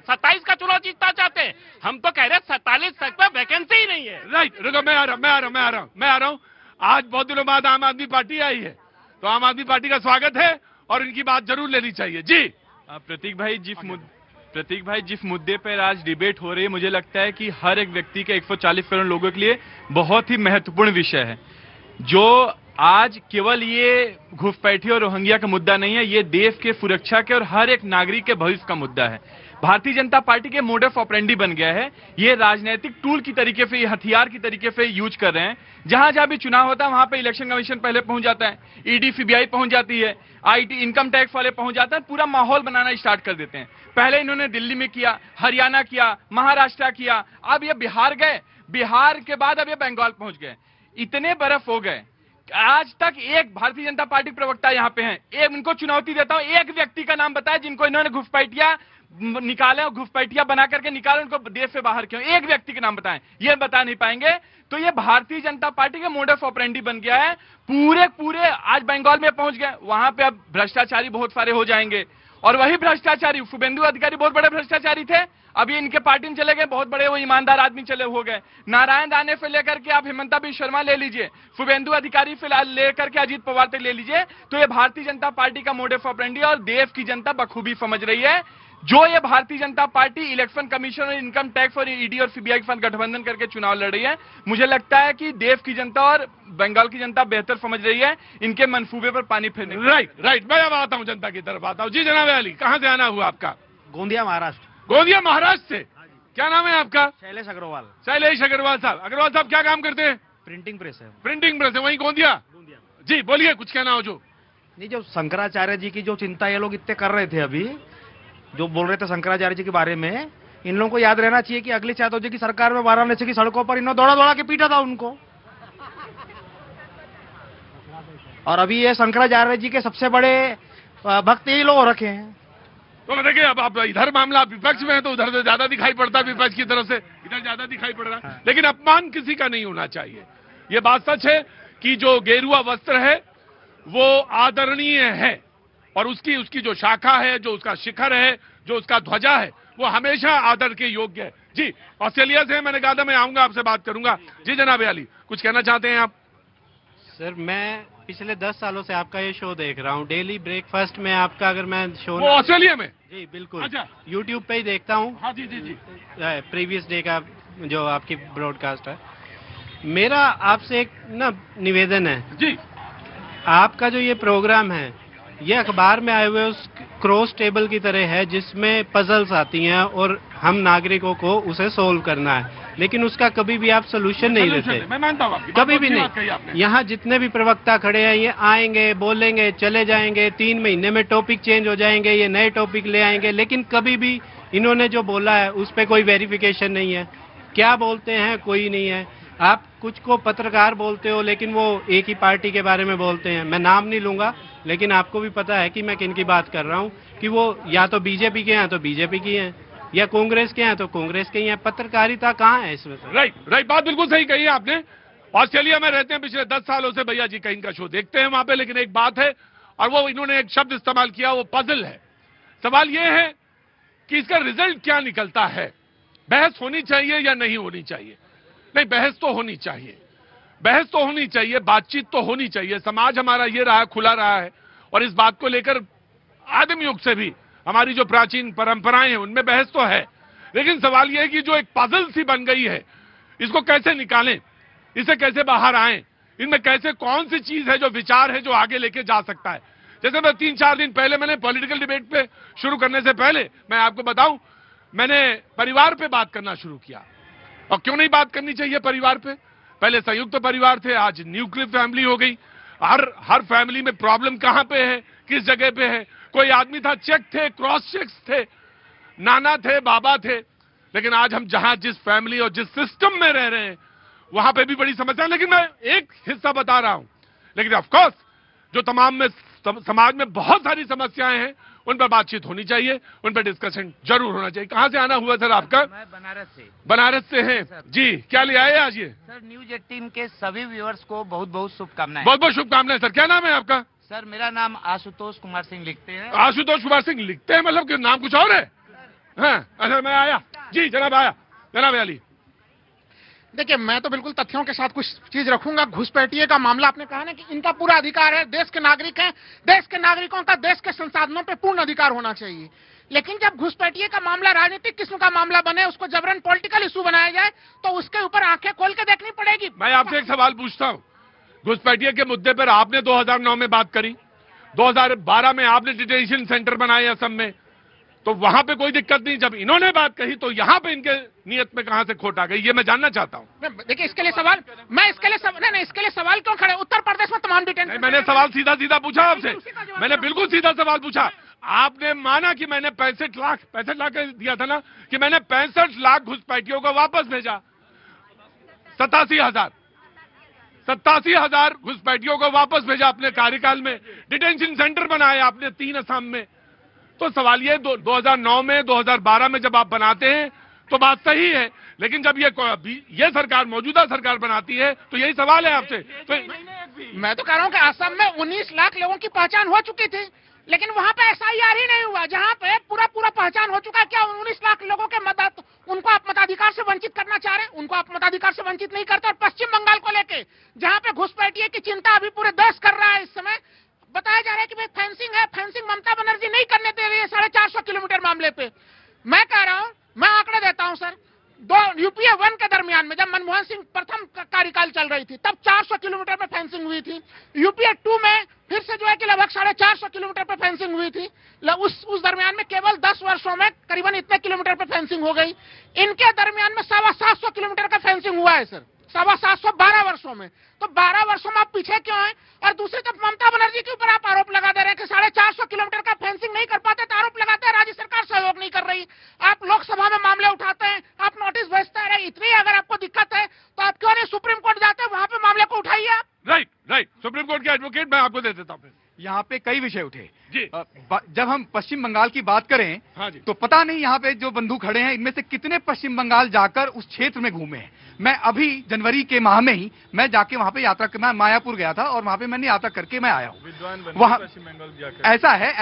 S7: 27 का चुनाव जीतना चाहते हैं। हम तो कह रहे हैं 47 तक में वैकेंसी ही नहीं है।
S1: राइट, रुको मैं आ रहा हूँ। आज बहुत दिनों बाद आम आदमी पार्टी आई है, तो आम आदमी पार्टी का स्वागत है और इनकी बात जरूर लेनी चाहिए जी।
S6: प्रतीक भाई जिस मुद्दे पर आज डिबेट हो रही है, मुझे लगता है कि हर एक व्यक्ति के 140 करोड़ लोगों के लिए बहुत ही महत्वपूर्ण विषय है। जो आज केवल ये घुसपैठी और रोहिंग्या का मुद्दा नहीं है, ये देश के सुरक्षा के और हर एक नागरिक के भविष्य का मुद्दा है। भारतीय जनता पार्टी के मोड ऑफ ऑपरेंडी बन गया है। ये राजनीतिक टूल की तरीके से, हथियार की तरीके से यूज कर रहे हैं। जहां जहां भी चुनाव होता है वहां पे इलेक्शन कमीशन पहले पहुंच जाता है, ईडी सीबीआई पहुंच जाती है, आईटी इनकम टैक्स वाले पहुंच जाते हैं, पूरा माहौल बनाना स्टार्ट कर देते हैं। पहले इन्होंने दिल्ली में किया, हरियाणा किया, महाराष्ट्र किया, अब ये बिहार गए, बिहार के बाद अब ये बंगाल पहुंच गए। इतने बर्फ हो गए, आज तक एक भारतीय जनता पार्टी प्रवक्ता यहाँ पे हैं, एक उनको चुनौती देता हूं, एक व्यक्ति का नाम बताए जिनको इन्होंने घुसपैठिया निकाले और घुसपैठिया बना करके निकाले, उनको देश से बाहर क्यों, एक व्यक्ति के नाम बताएं, ये बता नहीं पाएंगे। तो ये भारतीय जनता पार्टी के मोड ऑफ ऑपरेंडी बन गया है। पूरे आज बंगाल में पहुंच गए, वहां पे अब भ्रष्टाचारी बहुत सारे हो जाएंगे, और वही भ्रष्टाचारी शुभेंदु अधिकारी बहुत बड़े भ्रष्टाचारी थे, अभी इनके पार्टी में चले गए, बहुत बड़े वो ईमानदार आदमी चले हो गए। नारायण राणे से लेकर के आप हिमंता बिस्वा शर्मा ले लीजिए, शुभेंदु अधिकारी से लेकर के अजीत पवार तक ले लीजिए, तो ये भारतीय जनता पार्टी का मोड ऑफ ऑपरेंडी और देश की जनता बखूबी समझ रही है। जो ये Bharatiya Janata party election commission और इनकम टैक्स और ईडी और सीबीआई के साथ गठबंधन करके चुनाव लड़ रही है, मुझे लगता है कि देश की जनता और बंगाल की जनता बेहतर समझ रही है इनके मंसूबे पर पानी फेरने।
S1: राइट, मैं अब आता हूँ जनता की तरफ आता हूँ जी। जनाब अली, कहाँ से आना हुआ आपका?
S5: गोंदिया महाराष्ट्र।
S1: गोंदिया महाराष्ट्र से, क्या नाम है आपका?
S5: शैलेश अग्रवाल।
S1: शैलेश अग्रवाल साहब। अग्रवाल साहब क्या काम करते हैं?
S5: प्रिंटिंग प्रेस है।
S1: प्रिंटिंग प्रेस है, वहीं गोंदिया जी। बोलिए, कुछ कहना हो जो।
S5: नहीं, जो शंकराचार्य जी की जो चिंता ये लोग इतने कर रहे थे, अभी जो बोल रहे थे शंकराचार्य जी के बारे में, इन लोगों को याद रहना चाहिए कि अगली यादव जी की सरकार में वाराणसी की सड़कों पर इन्होंने दौड़ा के पीटा था उनको। और अभी ये शंकराचार्य जी के सबसे बड़े भक्त यही लोग रखे हैं।
S1: तो देखिए, अब आप इधर मामला विपक्ष में है तो उधर से ज्यादा दिखाई पड़ता है, विपक्ष की तरफ से इधर ज्यादा दिखाई पड़ रहा है। लेकिन अपमान किसी का नहीं होना चाहिए। ये बात सच है कि जो गेरुआ वस्त्र है वो आदरणीय है, और उसकी जो शाखा है, जो उसका शिखर है, जो उसका ध्वजा है, वो हमेशा आदर के योग्य है जी। ऑस्ट्रेलिया से मैंने कहा था मैं आऊंगा, आपसे बात करूंगा जी। जनाब अली, कुछ कहना चाहते हैं आप?
S3: सर, मैं पिछले 10 सालों से आपका ये शो देख रहा हूँ, डेली ब्रेकफास्ट में आपका, अगर मैं शो
S1: वो ऑस्ट्रेलिया में?
S3: जी बिल्कुल।
S1: अच्छा।
S3: यूट्यूब पे ही देखता हूँ।
S1: हाँ जी जी जी।
S3: प्रीवियस डे का जो आपकी ब्रॉडकास्ट है। मेरा आपसे एक निवेदन है
S1: जी।
S3: आपका जो ये प्रोग्राम है, ये अखबार में आए हुए उस क्रॉस टेबल की तरह है जिसमें पजल्स आती हैं और हम नागरिकों को उसे सोल्व करना है, लेकिन उसका कभी भी आप सोल्यूशन नहीं देते।
S1: मैं मानता हूँ,
S3: कभी भी नहीं। यहाँ जितने भी प्रवक्ता खड़े हैं, ये आएंगे, बोलेंगे, चले जाएंगे, 3 महीने में टॉपिक चेंज हो जाएंगे, ये नए टॉपिक ले आएंगे, लेकिन कभी भी इन्होंने जो बोला है उस पर कोई वेरिफिकेशन नहीं है। क्या बोलते हैं, कोई नहीं है। आप कुछ को पत्रकार बोलते हो, लेकिन वो एक ही पार्टी के बारे में बोलते हैं। मैं नाम नहीं लूंगा, लेकिन आपको भी पता है कि मैं किन की बात कर रहा हूं, कि वो या तो बीजेपी के हैं तो बीजेपी की हैं, या कांग्रेस के हैं तो कांग्रेस के हैं। पत्रकारिता कहाँ है इसमें?
S1: राइट, बात बिल्कुल सही कही है आपने। ऑस्ट्रेलिया में रहते हैं पिछले 10 सालों से, भैया जी कहीं का शो देखते हैं वहां पे, लेकिन एक बात है, और वो इन्होंने एक शब्द इस्तेमाल किया, वो पजल है। सवाल ये है कि इसका रिजल्ट क्या निकलता है। बहस होनी चाहिए या नहीं होनी चाहिए? नहीं, बहस तो होनी चाहिए, बहस तो होनी चाहिए, बातचीत तो होनी चाहिए। समाज हमारा ये रहा, खुला रहा है, और इस बात को लेकर आदिम युग से भी हमारी जो प्राचीन परंपराएं हैं उनमें बहस तो है। लेकिन सवाल यह है कि जो एक पजल सी बन गई है, इसको कैसे निकालें, इसे कैसे बाहर आएं, इनमें कैसे कौन सी चीज है जो विचार है जो आगे लेके जा सकता है। जैसे मैं 3-4 दिन पहले मैंने पॉलिटिकल डिबेट पे शुरू करने से पहले मैं आपको बताऊं, मैंने परिवार पे बात करना शुरू किया। और क्यों नहीं बात करनी चाहिए परिवार पे? पहले संयुक्त परिवार थे, आज न्यूक्लियर फैमिली हो गई। हर फैमिली में प्रॉब्लम कहां पे है, किस जगह पे है? कोई आदमी था, चेक थे, क्रॉस चेक्स थे, नाना थे, बाबा थे। लेकिन आज हम जहां जिस फैमिली और जिस सिस्टम में रह रहे हैं वहां पे भी बड़ी समस्या है। लेकिन मैं एक हिस्सा बता रहा हूं, लेकिन ऑफ कोर्स जो तमाम में समाज में बहुत सारी समस्याएं हैं उन पर बातचीत होनी चाहिए, उन पर डिस्कशन जरूर होना चाहिए। कहां से आना हुआ सर आपका?
S10: मैं बनारस से।
S1: बनारस से हैं जी। क्या ले आए आज ये?
S10: सर न्यूज 18 के सभी व्यूअर्स को बहुत बहुत शुभकामनाएं।
S1: बहुत बहुत शुभकामनाएं सर। क्या नाम है आपका?
S10: सर मेरा नाम आशुतोष कुमार सिंह लिखते हैं।
S1: आशुतोष कुमार सिंह लिखते हैं, मतलब कि नाम कुछ और है? हाँ, अच्छा मैं आया जी, जनाब आया, जनाब अली।
S11: देखिए मैं तो बिल्कुल तथ्यों के साथ कुछ चीज रखूंगा। घुसपैठिए का मामला आपने कहा ना कि इनका पूरा अधिकार है, देश के नागरिक हैं, देश के नागरिकों का देश के संसाधनों पे पूर्ण अधिकार होना चाहिए। लेकिन जब घुसपैठिए का मामला राजनीतिक किस्म का मामला बने, उसको जबरन पॉलिटिकल इशू बनाया जाए तो उसके ऊपर आंखें खोल के देखनी पड़ेगी।
S1: मैं आपसे एक सवाल पूछता हूँ, घुसपैठिए के मुद्दे पर आपने 2009 में बात करी, 2012 में आपने डिटेंशन सेंटर बनाए असम में, तो वहां पे कोई दिक्कत नहीं। जब इन्होंने बात कही तो यहाँ पे इनके नियत में कहां से खोट आ गई, ये मैं जानना चाहता हूँ।
S11: देखिए इसके लिए सवाल, मैं इसके लिए नहीं, इसके लिए सवाल क्यों खड़े? उत्तर प्रदेश में तमाम डिटेंशन,
S1: मैंने सवाल सीधा सीधा पूछा आपसे, मैंने बिल्कुल सीधा सवाल पूछा। आपने माना कि मैंने 65 लाख दिया था ना, कि मैंने 65 लाख घुसपैठियों को वापस भेजा। 87,000 घुसपैठियों को वापस भेजा अपने कार्यकाल में। डिटेंशन सेंटर बनाए आपने 3 असम में। तो सवाल ये 2009 में 2012 में जब आप बनाते हैं तो बात सही है, लेकिन जब ये सरकार, मौजूदा सरकार बनाती है तो यही सवाल है आपसे। तो
S11: मैं तो कह रहा हूँ कि असम में 19 लाख लोगों की पहचान हो चुकी थी, लेकिन वहां पे SIR ही नहीं हुआ, जहां पे पूरा पहचान हो चुका है। क्या 19 लाख लोगों के उनको आप मताधिकार से वंचित करना चाह रहे हैं? उनको आप मताधिकार से वंचित नहीं करते। और पश्चिम बंगाल को लेके जहां पे घुसपैठिए की चिंता अभी पूरे देश कर रहा है, इस समय बताया जा रहा है कि भाई फेंसिंग है, फेंसिंग ममता बनर्जी नहीं करने दे रही है 450 किलोमीटर मामले पे। मैं कह रहा हूं, मैं आंकड़े देता हूं सर, UPA 1 के दरमियान में जब मनमोहन सिंह प्रथम कार्यकाल चल रही थी तब 400 किलोमीटर पे फेंसिंग हुई थी। UPA 2 में फिर से जो है कि लगभग 450 किलोमीटर पे फेंसिंग हुई थी। उस दरमियान में केवल 10 वर्षों में करीबन इतने किलोमीटर पे फेंसिंग हो गई। इनके दरमियान में 750 किलोमीटर का फेंसिंग हुआ है सर, 712 वर्षों में। तो 12 वर्षों में आप पीछे क्यों हैं? और दूसरी तरफ ममता बनर्जी के ऊपर आप आरोप लगा दे रहे हैं कि 450 किलोमीटर का फेंसिंग नहीं कर पाते, तो आरोप लगाते हैं राज्य सरकार सहयोग नहीं कर रही। आप लोकसभा में मामले उठाते हैं, आप नोटिस भेजते हैं, इतनी अगर आपको दिक्कत है तो आप क्यों नहीं सुप्रीम कोर्ट जाते हैं, वहां पे मामले को उठाइए आप।
S1: राइट, सुप्रीम कोर्ट के एडवोकेट मैं आपको दे देता हूँ।
S5: यहाँ पे कई विषय उठे
S1: जी।
S5: जब हम पश्चिम बंगाल की बात करें,
S1: हाँ जी,
S5: तो पता नहीं यहाँ पे जो बंधु खड़े हैं इनमें से कितने पश्चिम बंगाल जाकर उस क्षेत्र में घूमे हैं। मैं अभी जनवरी के माह में ही मैं जाके वहाँ पे यात्रा, मैं मायापुर गया था और वहाँ पे मैंने यात्रा करके मैं आया हूँ। वहाँ ऐसा है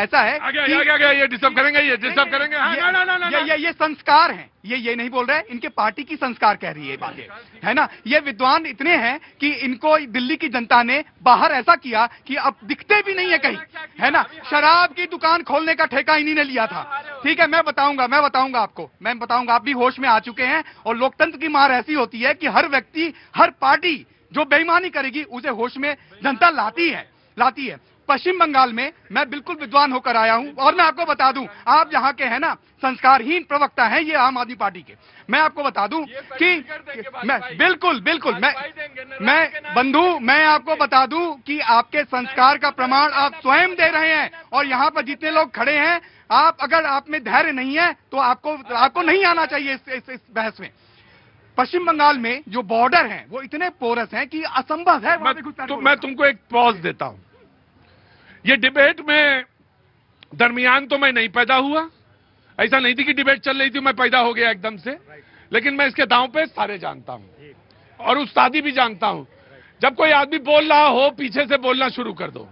S1: ये डिस्टर्ब करेंगे, ये डिस्टर्ब करेंगे।
S5: ये संस्कार हैं, ये नहीं बोल रहे, इनके पार्टी की संस्कार कह रही है बातें, है ना। ये विद्वान इतने हैं कि इनको दिल्ली की जनता ने बाहर ऐसा किया कि अब दिखते भी नहीं है कहीं, है ना। शराब की दुकान खोलने का ठेका इन्हीं ने लिया था। ठीक है, मैं बताऊंगा आपको, आप भी होश में आ चुके हैं। और लोकतंत्र की मार ऐसी होती है कि हर व्यक्ति, हर पार्टी जो बेईमानी करेगी उसे होश में जनता लाती है। पश्चिम बंगाल में मैं बिल्कुल विद्वान होकर आया हूं और मैं आपको बता दूं, आप यहाँ के हैं ना संस्कारहीन प्रवक्ता हैं ये आम आदमी पार्टी के। मैं आपको बता दूं कि मैं बिल्कुल मैं बंधु, मैं आपको बता दूं कि आपके संस्कार का प्रमाण आप स्वयं दे रहे हैं। और यहाँ पर जितने लोग खड़े हैं, अगर आप में धैर्य नहीं है तो आपको नहीं आना चाहिए इस बहस में। पश्चिम बंगाल में जो बॉर्डर हैं वो इतने पोरस हैं कि असंभव है।
S1: मैं तुमको एक पॉज देता हूं। ये डिबेट में दरमियान तो मैं नहीं पैदा हुआ, ऐसा नहीं थी कि डिबेट चल रही थी मैं पैदा हो गया एकदम से, लेकिन मैं इसके दांव पे सारे जानता हूं और उस्तादी भी जानता हूं। जब कोई आदमी बोल रहा हो पीछे से बोलना शुरू कर दो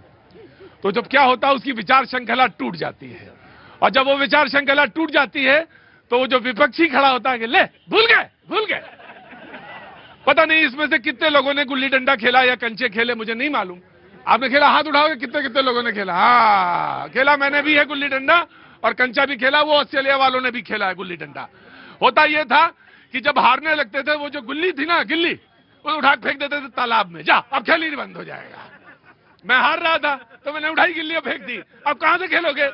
S1: तो जब क्या होता है उसकी विचार श्रृंखला टूट जाती है। और जब वो विचार श्रृंखला टूट जाती है तो वो जो विपक्षी खड़ा होता है कि ले भूल गए। पता नहीं इसमें से कितने लोगों ने गुल्ली डंडा खेला या कंचे खेले, मुझे नहीं मालूम। आपने खेला? हाथ उठाओगे कितने लोगों ने खेला? हाँ, खेला मैंने भी है गुल्ली डंडा, और कंचा भी खेला। वो ऑस्ट्रेलिया वालों ने भी खेला है गुल्ली डंडा। होता यह था कि जब हारने लगते थे वो जो गुल्ली थी ना, गिल्ली, वो उठा के फेंक देते थे तालाब में, जा अब खेल ही नहीं बंद हो जाएगा। मैं हार रहा था तो मैंने उठाई गिल्लियां फेंक दी, अब कहां से खेलोगे।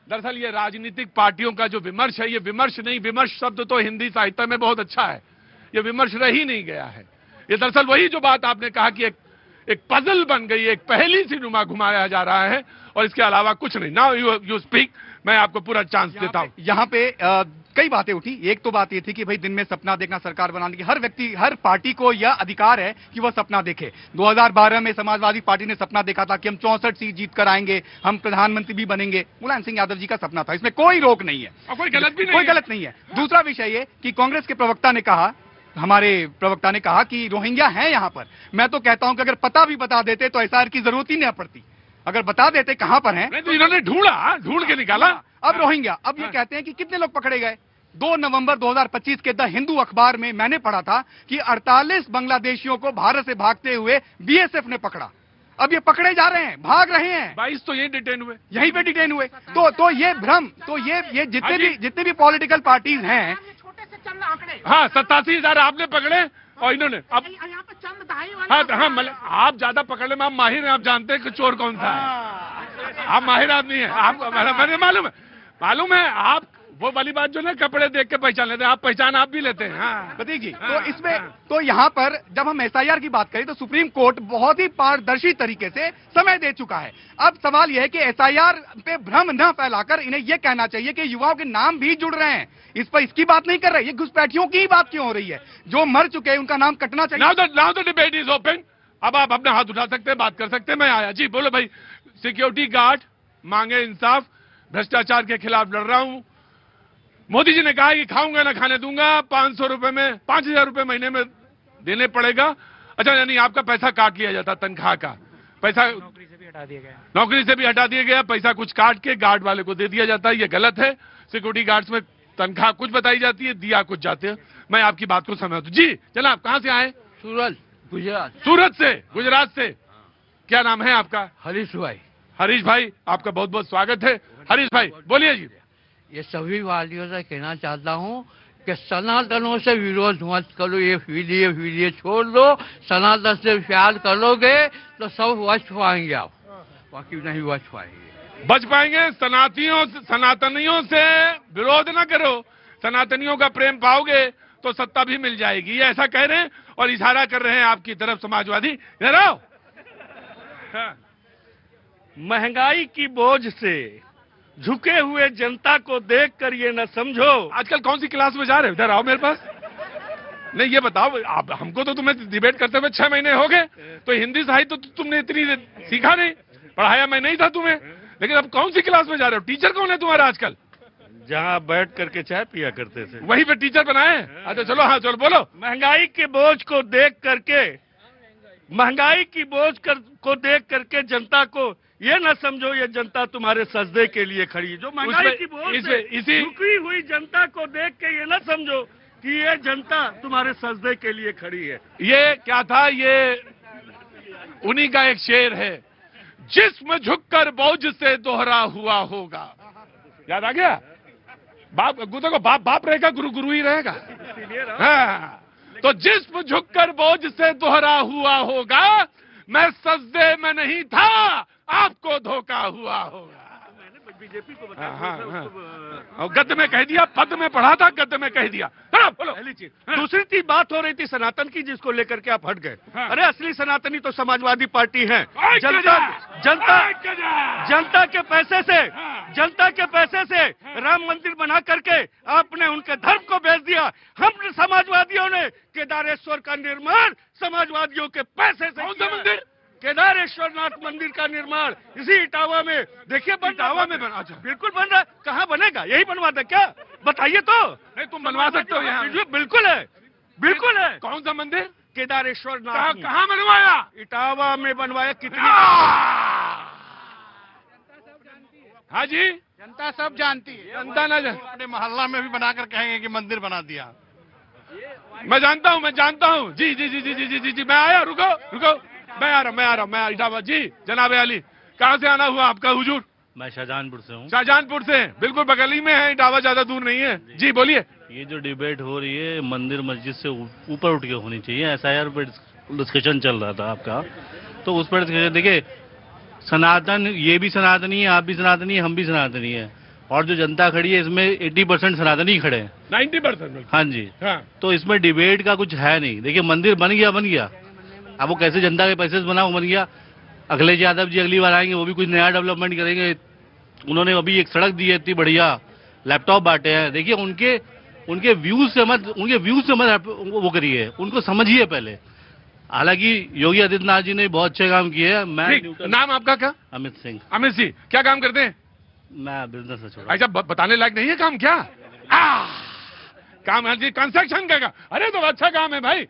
S1: दरअसल ये राजनीतिक पार्टियों का जो विमर्श है, ये विमर्श नहीं, विमर्श शब्द तो हिंदी साहित्य में बहुत अच्छा है, ये विमर्श रह ही नहीं गया है। ये दरअसल वही जो बात आपने कहा कि एक पजल बन गई, एक पहेली सी नुमा घुमाया जा रहा है और इसके अलावा कुछ नहीं। नाउ यू स्पीक, मैं आपको पूरा चांस देता हूं।
S5: यहाँ पे कई बातें उठी। एक तो बात ये थी कि भाई दिन में सपना देखना सरकार बनाने की, हर व्यक्ति, हर पार्टी को यह अधिकार है कि वह सपना देखे। 2012 में समाजवादी पार्टी ने सपना देखा था कि हम 64 सीट जीत कर आएंगे, हम प्रधानमंत्री भी बनेंगे। मुलायम सिंह यादव जी का सपना था, इसमें कोई रोक नहीं है
S1: और कोई गलत भी नहीं,
S5: कोई गलत नहीं है। दूसरा विषय ये कि कांग्रेस के प्रवक्ता ने कहा, हमारे प्रवक्ता ने कहा कि रोहिंग्या हैं यहां पर। मैं तो कहता हूं कि अगर पता भी बता देते तो एसआईआर की जरूरत ही नहीं पड़ती। अगर बता देते कहां पर हैं,
S1: तो इन्होंने ढूंढ के निकाला।
S5: अब रोहिंग्या, अब ये कहते हैं कि कितने लोग पकड़े गए। 2 नवंबर 2025 के द हिंदू अखबार में मैंने पढ़ा था कि 48 बांग्लादेशियों को भारत से भागते हुए बीएसएफ ने पकड़ा। अब ये पकड़े जा रहे हैं, भाग रहे हैं।
S1: 22 तो यही डिटेन हुए,
S5: यहीं पे डिटेन हुए। तो ये भ्रम, तो ये जितने भी पॉलिटिकल पार्टीज हैं,
S1: हाँ 87,000 आपने पकड़े और इन्होंने अब
S11: यहाँ पे चंद दहाई
S1: हाँ मतलब आप ज्यादा पकड़ने में आप माहिर हैं, आप जानते हैं कि चोर कौन सा है। आप माहिर आदमी हैं, आपको मैंने मालूम है। आप वो वाली बात जो ना कपड़े देख के पहचान लेते हैं, आप पहचान आप भी लेते हैं। हाँ
S5: प्रतीक जी, तो इसमें तो यहाँ पर जब हम एसआईआर की बात करें तो सुप्रीम कोर्ट बहुत ही पारदर्शी तरीके से समय दे चुका है। अब सवाल यह है कि एसआईआर पे भ्रम न फैलाकर इन्हें यह कहना चाहिए कि युवाओं के नाम भी जुड़ रहे हैं। इस पर इसकी बात नहीं कर रहे, ये घुसपैठियों की ही बात क्यों हो रही है? जो मर चुके हैं उनका नाम कटना चाहिए।
S1: Now the debate is open. अब आप अपना हाथ उठा सकते हैं, बात कर सकते हैं। मैं आया जी, बोलो भाई। सिक्योरिटी गार्ड मांगे इंसाफ, भ्रष्टाचार के खिलाफ लड़ रहा हूं। मोदी जी ने कहा कि खाऊंगा ना खाने दूंगा, 500 रुपए में 5,000 रुपए महीने में देने पड़ेगा। अच्छा, यानी आपका पैसा काट लिया जाता, तनख्वाह का पैसा नौकरी से भी हटा दिया गया, पैसा कुछ काट के गार्ड वाले को दे दिया जाता है। ये गलत है। सिक्योरिटी गार्ड्स में तनख्वाह कुछ बताई जाती है, दिया कुछ जाते हैं। मैं आपकी बात को समझता हूं। जी जनाब, कहां से आए? सूरत से, गुजरात से। क्या नाम है आपका?
S12: हरीश भाई।
S1: हरीश भाई, आपका बहुत बहुत स्वागत है। हरीश भाई बोलिए जी।
S12: ये सभी वादियों से कहना चाहता हूँ कि सनातनों से विरोध मत करो, ये वीडियो छोड़ दो। सनातन से प्यार करोगे तो सब बच पाएंगे आप, बाकी नहीं बच पाएंगे।
S1: बच पाएंगे। सनातनियों से विरोध न करो, सनातनियों का प्रेम पाओगे तो सत्ता भी मिल जाएगी। ये ऐसा कह रहे हैं और इशारा कर रहे हैं आपकी तरफ समाजवादी। इधर आओ।
S8: महंगाई की बोझ से झुके हुए जनता को देखकर ये न समझो।
S1: आजकल कौन सी क्लास में जा रहे हो? इधर आओ मेरे पास। नहीं ये बताओ, आप हमको तो तुम्हें डिबेट करते हुए 6 महीने हो गए, तो हिंदी साहित्य तो तुमने इतनी सीखा नहीं, पढ़ाया मैं नहीं था तुम्हें। लेकिन अब कौन सी क्लास में जा रहे हो? टीचर कौन है तुम्हारा आजकल?
S8: जहाँ बैठ करके चाय पिया करते थे,
S1: वहीं पे टीचर बनाए। अच्छा चलो, हाँ चलो बोलो।
S8: महंगाई के बोझ को देख करके जनता को ये न समझो ये जनता तुम्हारे सजदे के लिए खड़ी है। जो महंगाई की बोझ से झुकी हुई जनता को देख के ये न समझो कि ये जनता तुम्हारे सजदे के लिए खड़ी है।
S1: ये क्या था? ये उन्हीं का एक शेर है, जिस्म झुककर बोझ से दोहरा हुआ होगा। याद आ गया? बाप देखो, बाप रहेगा, गुरु ही रहेगा। हाँ, तो जिस्म झुककर बोझ से दोहरा हुआ होगा। मैं सजदे में नहीं था, आपको धोखा हुआ होगा।
S8: बीजेपी को बताया,
S1: गद्य में कह दिया, पद में पढ़ा था, गद्य में कह दिया। बोलो।
S8: पहली चीज। दूसरी चीज बात हो रही थी सनातन की, जिसको लेकर के आप हट गए। अरे असली सनातनी तो समाजवादी पार्टी है। जनता के पैसे से राम मंदिर बना करके आपने उनके धर्म को बेच दिया। हम समाजवादियों ने केदारेश्वर का निर्माण समाजवादियों के पैसे से।
S1: कौन सा मंदिर?
S8: केदारेश्वर नाथ मंदिर का निर्माण इसी इटावा में, देखिए
S1: इटावा में बना। अच्छा
S8: बिल्कुल बन रहा है। कहाँ बनेगा? यही बनवा दे क्या? बताइए तो।
S1: नहीं तुम बनवा सकते हो यहाँ।
S8: बिल्कुल है, बिल्कुल है।
S1: कौन सा मंदिर?
S8: केदारेश्वर नाथ।
S1: कहाँ बनवाया?
S8: इटावा में बनवाया। कितनी?
S1: हाँ जी,
S11: जनता सब जानती है।
S1: जनता ना
S4: अपने मोहल्ला में भी बनाकर कहेंगे कि मंदिर बना दिया।
S1: मैं जानता हूँ। जी जी जी जी जी जी जी जी मैं आया। रुको, मैं आ रहा हूँ। मैं इटावा जी। जनाब अली, कहाँ से आना हुआ आपका हुजूर?
S6: मैं शाहजहानपुर से हूँ।
S1: शाहजहानपुर से, बिल्कुल बगल ही में है इटावा, ज्यादा दूर नहीं है। जी बोलिए।
S13: ये जो डिबेट हो रही है मंदिर मस्जिद से ऊपर उठ के होनी चाहिए। एसआईआर पर डिस्कशन चल रहा था आपका, तो उस पर डिस्कशन देखिए, सनातन, ये भी सनातनी है, आप भी सनातनी है, हम भी सनातनी है, और जो जनता खड़ी है इसमें 80% सनातनी खड़े हैं,
S1: 90%।
S13: हाँ जी।
S1: हाँ।
S13: तो इसमें डिबेट का कुछ है नहीं। देखिए मंदिर बन गया, अब वो कैसे जनता के पैसे से बना, वो बन गया। अखिलेश यादव जी अगली बार आएंगे, वो भी कुछ नया डेवलपमेंट करेंगे। उन्होंने अभी एक सड़क दी है इतनी बढ़िया, लैपटॉप बांटे हैं। देखिए उनके व्यूज से मत वो करिए, उनको समझिए पहले। हालांकि योगी आदित्यनाथ जी ने बहुत अच्छे काम किए हैं। मैं
S1: नाम आपका क्या?
S13: अमित सिंह।
S1: अमित सिंह, क्या काम करते हैं?
S13: मैं बिजनेस से छोड़ा।
S1: अच्छा, बताने लायक नहीं है काम क्या? काम है जी, कंस्ट्रक्शन का काम। अरे तो अच्छा काम है भाई,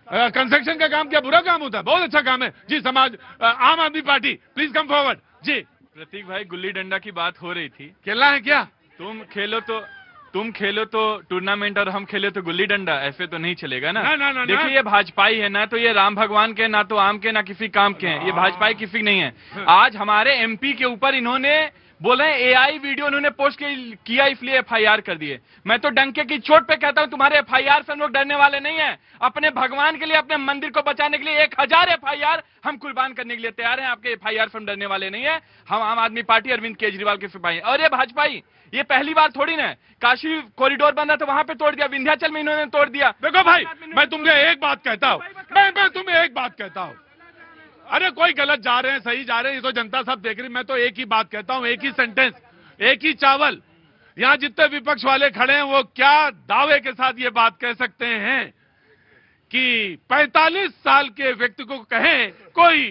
S1: कंस्ट्रक्शन का काम क्या बुरा काम होता है? बहुत अच्छा काम है जी। समाज, आम आदमी पार्टी, प्लीज कम फॉरवर्ड जी।
S6: प्रतीक भाई, गुल्ली डंडा की बात हो रही थी,
S1: खेलना है क्या?
S6: तुम खेलो तो टूर्नामेंट और हम खेले तो गुल्ली डंडा, ऐसे तो नहीं चलेगा ना।
S1: ना।
S6: देखिए ये भाजपाई है ना, तो ये राम भगवान के, ना तो आम के, ना किसी काम के हैं। ये भाजपाई किसी नहीं है। आज हमारे एमपी के ऊपर इन्होंने बोले एआई वीडियो उन्होंने पोस्ट किया, इसलिए एफआईआर कर दिए। मैं तो डंके की चोट पे कहता हूं, तुम्हारे एफआईआर से हम लोग डरने वाले नहीं है। अपने भगवान के लिए, अपने मंदिर को बचाने के लिए 1000 एफआईआर हम कुर्बान करने के लिए तैयार हैं। आपके एफआईआर से हम डरने वाले नहीं है। हम आम आदमी पार्टी अरविंद केजरीवाल के सिपाही हैं। और ये भाजपाई, ये पहली बार थोड़ी ना, काशी कॉरिडोर बना था वहां पे तोड़ दिया, विंध्याचल में इन्होंने तोड़ दिया।
S1: देखो भाई, मैं तुम्हें एक बात कहता हूं, मैं तुम्हें एक बात कहता हूं। अरे कोई गलत जा रहे हैं, सही जा रहे हैं, ये तो जनता सब देख रही। मैं तो एक ही बात कहता हूं, एक ही सेंटेंस, एक ही चावल। यहां जितने विपक्ष वाले खड़े हैं वो क्या दावे के साथ ये बात कह सकते हैं कि 45 साल के व्यक्ति को कहें कोई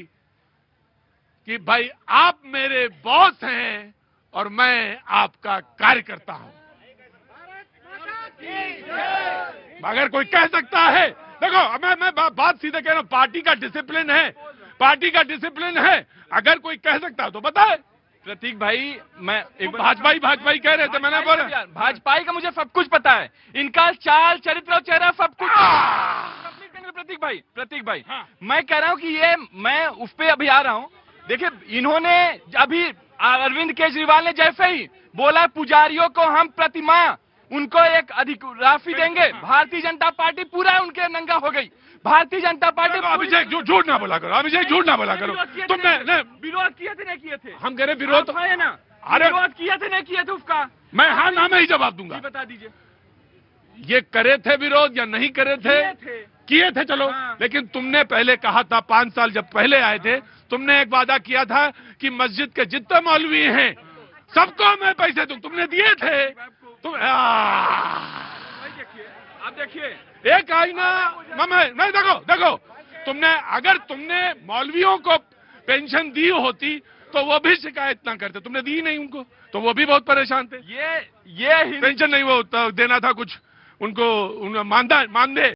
S1: कि भाई आप मेरे बॉस हैं और मैं आपका कार्यकर्ता हूं। अगर कोई कह सकता है, देखो मैं बात सीधे कह रहा हूं, पार्टी का डिसिप्लिन है, पार्टी का डिसिप्लिन है। अगर कोई कह सकता है तो बताए।
S6: प्रतीक भाई, मैं एक
S1: भाजपाई कह रहे थे, मैंने बोला
S6: भाजपाई का मुझे सब कुछ पता है, इनका चाल चरित्र और चेहरा सब कुछ। प्रतीक भाई, मैं कह रहा हूं कि ये, मैं उस पे अभी आ रहा हूं। देखिए इन्होंने अभी अरविंद केजरीवाल ने जैसे ही बोला पुजारियों को हम प्रतिमा उनको एक अधिक राशि देंगे, भारतीय जनता पार्टी पूरा उनके नंगा हो गई। भारतीय जनता पार्टी,
S1: अभिषेक झूठ ना बोला करो, अभिषेक झूठ ना बोला करो। तुमने
S6: विरोध किए थे, नहीं किए थे?
S1: हम कह रहे विरोध
S6: है ना।
S1: अरे
S6: विरोध किए थे, नहीं किए थे उसका?
S1: मैं हाँ ना में ही जवाब दूंगा।
S6: बता दीजिए,
S1: ये करे थे विरोध या नहीं करे थे? किए थे चलो। लेकिन तुमने पहले कहा था, 5 साल जब पहले आए थे, तुमने एक वादा किया था कि मस्जिद के जितने मौलवी हैं सबको मैं पैसे दूं। तुमने दिए थे। तुम
S6: आप देखिए,
S1: एक आईना नहीं, देखो तुमने, अगर तुमने मौलवियों को पेंशन दी होती तो वो भी शिकायत ना करते। तुमने दी नहीं उनको, तो वो भी बहुत परेशान थे।
S6: ये
S1: पेंशन नहीं, वो देना था कुछ उनको, मानदेय